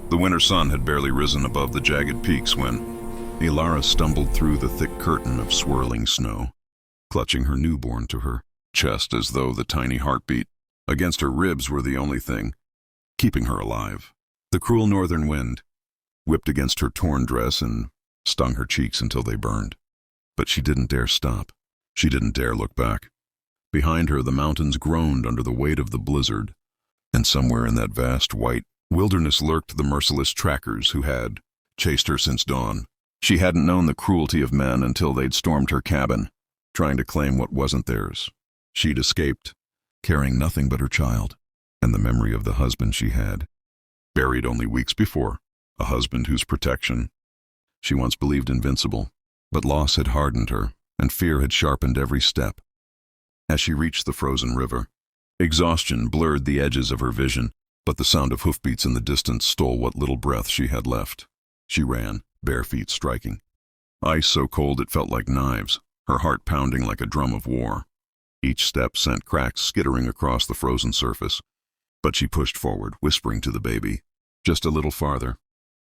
The winter sun had barely risen above the jagged peaks when Ilara stumbled through the thick curtain of swirling snow, clutching her newborn to her chest as though the tiny heartbeat against her ribs were the only thing keeping her alive. The cruel northern wind whipped against her torn dress and stung her cheeks until they burned. But she didn't dare stop. She didn't dare look back. Behind her, the mountains groaned under the weight of the blizzard, and somewhere in that vast white wilderness lurked the merciless trackers who had chased her since dawn. She hadn't known the cruelty of men until they'd stormed her cabin, trying to claim what wasn't theirs. She'd escaped, carrying nothing but her child, and the memory of the husband she had, buried only weeks before, a husband whose protection she once believed invincible. But loss had hardened her, and fear had sharpened every step. As she reached the frozen river, exhaustion blurred the edges of her vision, but the sound of hoofbeats in the distance stole what little breath she had left. She ran, bare feet striking. Ice so cold it felt like knives, her heart pounding like a drum of war. Each step sent cracks skittering across the frozen surface. But she pushed forward, whispering to the baby, "Just a little farther."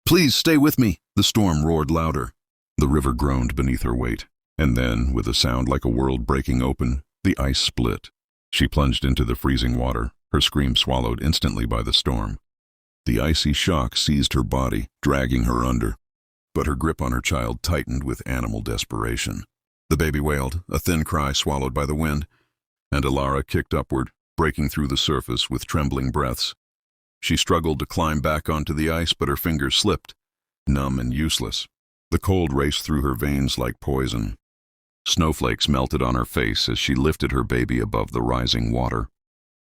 "Please stay with me!" The storm roared louder. The river groaned beneath her weight, and then, with a sound like a world breaking open, the ice split. She plunged into the freezing water, her scream swallowed instantly by the storm. The icy shock seized her body, dragging her under, but her grip on her child tightened with animal desperation. The baby wailed, a thin cry swallowed by the wind, and Ilara kicked upward, breaking through the surface with trembling breaths. She struggled to climb back onto the ice, but her fingers slipped, numb and useless. The cold raced through her veins like poison. Snowflakes melted on her face as she lifted her baby above the rising water,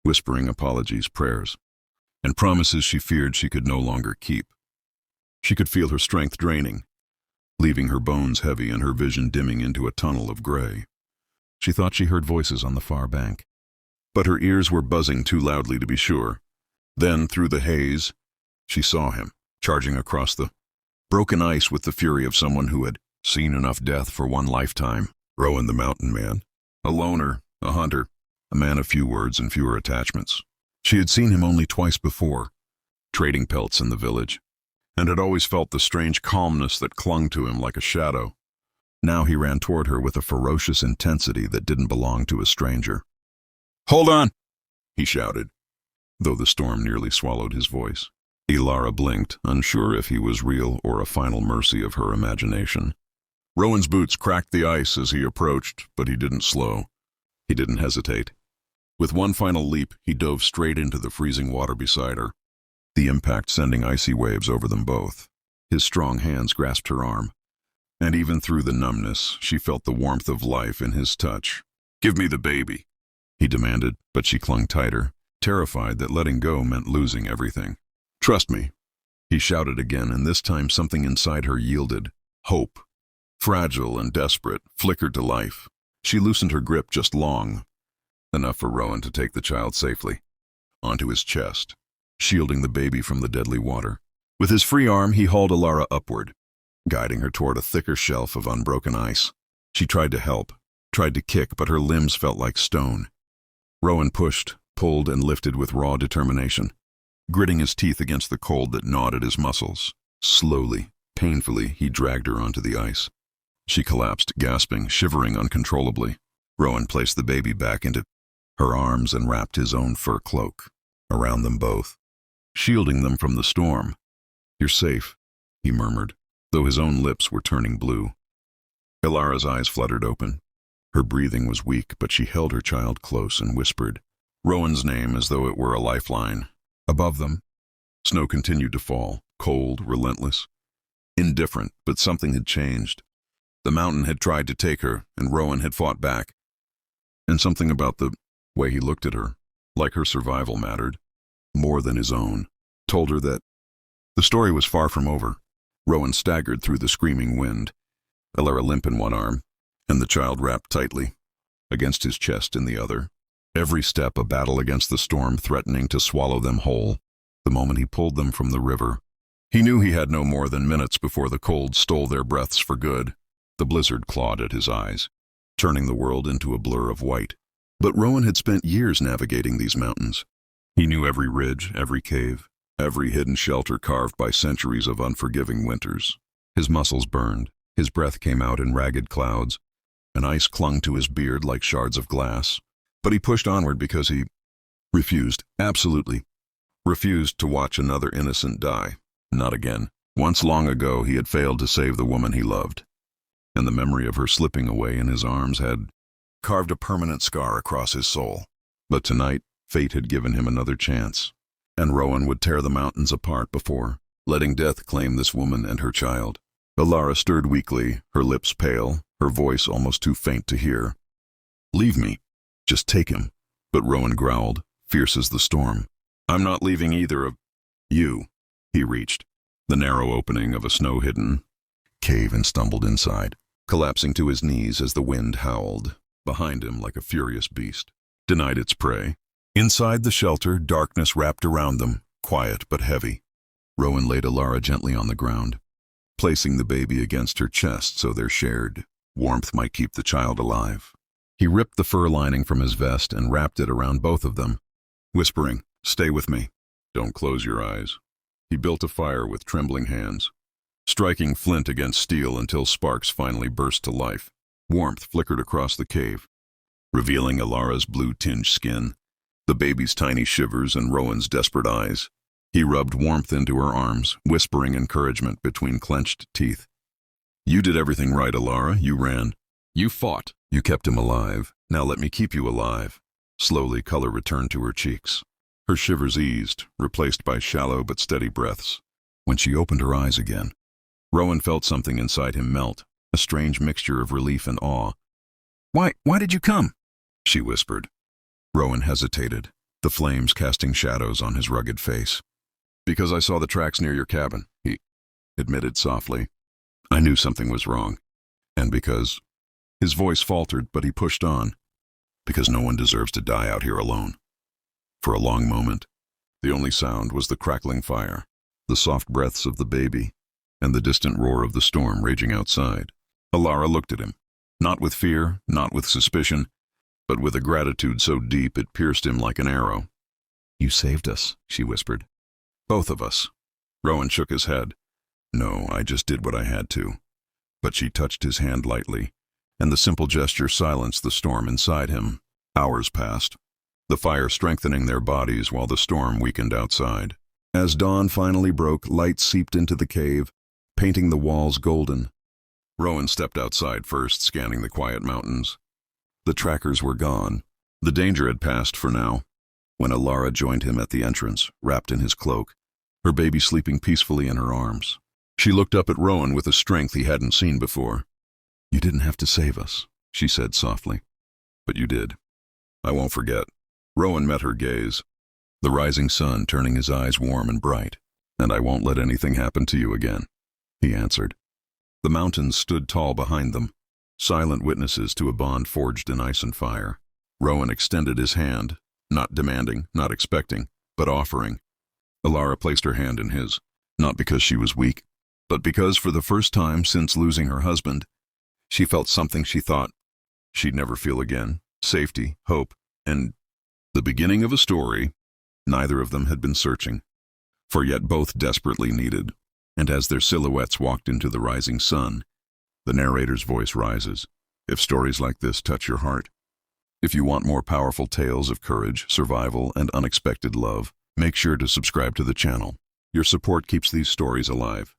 whispering apologies, prayers, and promises she feared she could no longer keep. She could feel her strength draining, leaving her bones heavy and her vision dimming into a tunnel of gray. She thought she heard voices on the far bank, but her ears were buzzing too loudly to be sure. Then, through the haze, she saw him, charging across the broken ice with the fury of someone who had seen enough death for one lifetime. Rowan the mountain man, a loner, a hunter, a man of few words and fewer attachments. She had seen him only twice before, trading pelts in the village, and had always felt the strange calmness that clung to him like a shadow. Now he ran toward her with a ferocious intensity that didn't belong to a stranger. "Hold on!" he shouted, though the storm nearly swallowed his voice. Ilara blinked, unsure if he was real or a final mercy of her imagination. Rowan's boots cracked the ice as he approached, but he didn't slow. He didn't hesitate. With one final leap, he dove straight into the freezing water beside her, the impact sending icy waves over them both. His strong hands grasped her arm, and even through the numbness, she felt the warmth of life in his touch. "Give me the baby," he demanded, but she clung tighter, terrified that letting go meant losing everything. "Trust me," he shouted again, and this time something inside her yielded. Hope, fragile and desperate, flickered to life. She loosened her grip just long, enough for Rowan to take the child safely onto his chest, shielding the baby from the deadly water. With his free arm, he hauled Ilara upward, guiding her toward a thicker shelf of unbroken ice. She tried to help, tried to kick, but her limbs felt like stone. Rowan pushed, pulled, and lifted with raw determination, gritting his teeth against the cold that gnawed at his muscles. Slowly, painfully, he dragged her onto the ice. She collapsed, gasping, shivering uncontrollably. Rowan placed the baby back into her arms and wrapped his own fur cloak around them both, shielding them from the storm. "You're safe," he murmured, though his own lips were turning blue. Ilara's eyes fluttered open. Her breathing was weak, but she held her child close and whispered Rowan's name as though it were a lifeline. Above them, snow continued to fall, cold, relentless, indifferent, but something had changed. The mountain had tried to take her, and Rowan had fought back. And something about the way he looked at her, like her survival mattered, more than his own, told her that the story was far from over. Rowan staggered through the screaming wind, Ilara limp in one arm, and the child wrapped tightly against his chest in the other. Every step a battle against the storm threatening to swallow them whole. The moment he pulled them from the river, he knew he had no more than minutes before the cold stole their breaths for good. The blizzard clawed at his eyes, turning the world into a blur of white. But Rowan had spent years navigating these mountains. He knew every ridge, every cave, every hidden shelter carved by centuries of unforgiving winters. His muscles burned, his breath came out in ragged clouds, and ice clung to his beard like shards of glass. But he pushed onward because he refused, absolutely refused to watch another innocent die. Not again. Once long ago he had failed to save the woman he loved, and the memory of her slipping away in his arms had carved a permanent scar across his soul. But tonight, fate had given him another chance, and Rowan would tear the mountains apart before letting death claim this woman and her child. Alara stirred weakly, her lips pale, her voice almost too faint to hear. "Leave me. Just take him." But Rowan growled, fierce as the storm. "I'm not leaving either of you." He reached the narrow opening of a snow-hidden cave and stumbled inside, collapsing to his knees as the wind howled behind him like a furious beast, denied its prey. Inside the shelter, darkness wrapped around them, quiet but heavy. Rowan laid Alara gently on the ground, placing the baby against her chest so their shared warmth might keep the child alive. He ripped the fur lining from his vest and wrapped it around both of them, whispering, "Stay with me. Don't close your eyes." He built a fire with trembling hands, striking flint against steel until sparks finally burst to life. Warmth flickered across the cave, revealing Alara's blue-tinged skin, the baby's tiny shivers, and Rowan's desperate eyes. He rubbed warmth into her arms, whispering encouragement between clenched teeth. "You did everything right, Alara. You ran. You fought. You kept him alive. Now let me keep you alive." Slowly, color returned to her cheeks. Her shivers eased, replaced by shallow but steady breaths. When she opened her eyes again, Rowan felt something inside him melt, a strange mixture of relief and awe. Why did you come?" she whispered. Rowan hesitated, the flames casting shadows on his rugged face. "Because I saw the tracks near your cabin," he admitted softly. "I knew something was wrong. And because—" his voice faltered, but he pushed on. "Because no one deserves to die out here alone." For a long moment, the only sound was the crackling fire, the soft breaths of the baby, and the distant roar of the storm raging outside. Alara looked at him, not with fear, not with suspicion, but with a gratitude so deep it pierced him like an arrow. "You saved us," she whispered. "Both of us." Rowan shook his head. "No, I just did what I had to." But she touched his hand lightly, and the simple gesture silenced the storm inside him. Hours passed, the fire strengthening their bodies while the storm weakened outside. As dawn finally broke, light seeped into the cave, painting the walls golden. Rowan stepped outside first, scanning the quiet mountains. The trackers were gone. The danger had passed for now. When Alara joined him at the entrance, wrapped in his cloak, her baby sleeping peacefully in her arms. She looked up at Rowan with a strength he hadn't seen before. "You didn't have to save us," she said softly. "But you did. I won't forget." Rowan met her gaze, the rising sun turning his eyes warm and bright. "And I won't let anything happen to you again," he answered. The mountains stood tall behind them, silent witnesses to a bond forged in ice and fire. Rowan extended his hand, not demanding, not expecting, but offering. Alara placed her hand in his, not because she was weak, but because for the first time since losing her husband, she felt something she thought she'd never feel again: safety, hope, and the beginning of a story neither of them had been searching for, yet both desperately needed. And as their silhouettes walked into the rising sun, the narrator's voice rises. If stories like this touch your heart, if you want more powerful tales of courage, survival, and unexpected love, make sure to subscribe to the channel. Your support keeps these stories alive.